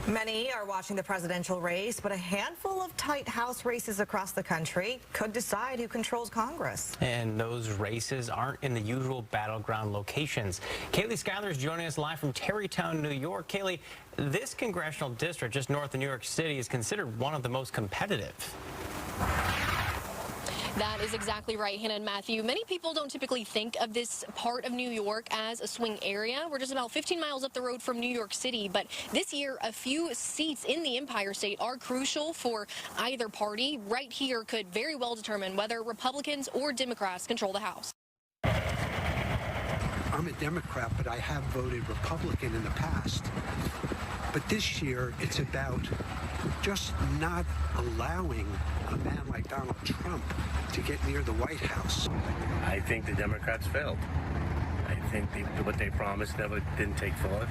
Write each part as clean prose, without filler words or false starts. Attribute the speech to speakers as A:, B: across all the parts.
A: Many are watching the presidential race, but a handful of tight House races across the country could decide who controls Congress.
B: And those races aren't in the usual battleground locations. Kaylee Schuyler is joining us live from Tarrytown, New York. Kaylee, this congressional district just north of New York City is considered one of the most competitive.
C: That is exactly right, Hannah and Matthew. Many people don't typically think of this part of New York as a swing area. We're just about 15 miles up the road from New York City, but this year a few seats in the Empire State are crucial for either party. Right here could very well determine whether Republicans or Democrats control the House.
D: I'm a Democrat, but I have voted Republican in the past. But this year, it's about just not allowing a man like Donald Trump to get near the White House.
E: I think the Democrats failed. I think what they promised never didn't take thought,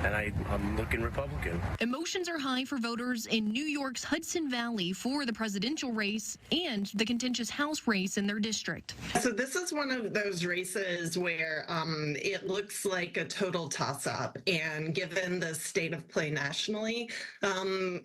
E: and I'm looking Republican.
C: Emotions are high for voters in New York's Hudson Valley for the presidential race and the contentious House race in their district.
F: So this is one of those races where it looks like a total toss-up, and given the state of play nationally,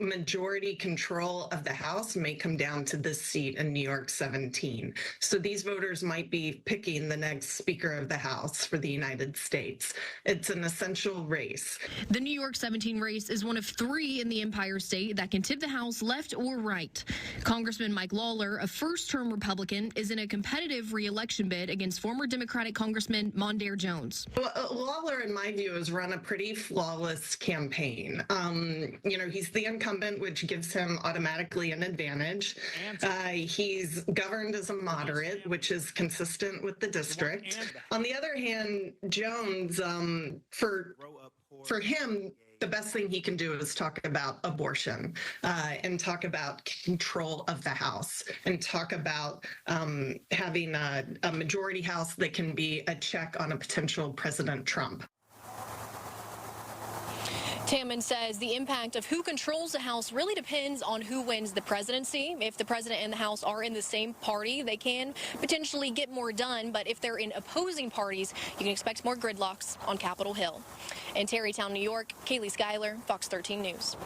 F: majority control of the House may come down to this seat in New York 17. So these voters might be picking the next Speaker of the House for the United States. It's an essential race.
C: The New York 17 race is one of three in the Empire State that can tip the House left or right. Congressman Mike Lawler, a first-term Republican, is in a competitive re-election bid against former Democratic Congressman Mondaire Jones.
F: Lawler, in my view, has run a pretty flawless campaign. He's the incumbent, which gives him automatically an advantage. He's governed as a moderate, which is consistent with the district. On the other hand, Jones, for him, the best thing he can do is talk about abortion and talk about control of the House and talk about having a majority House that can be a check on a potential President Trump.
C: Tamman says the impact of who controls the House really depends on who wins the presidency. If the president and the House are in the same party, they can potentially get more done. But if they're in opposing parties, you can expect more gridlocks on Capitol Hill. In Tarrytown, New York, Kaylee Schuyler, Fox 13 News.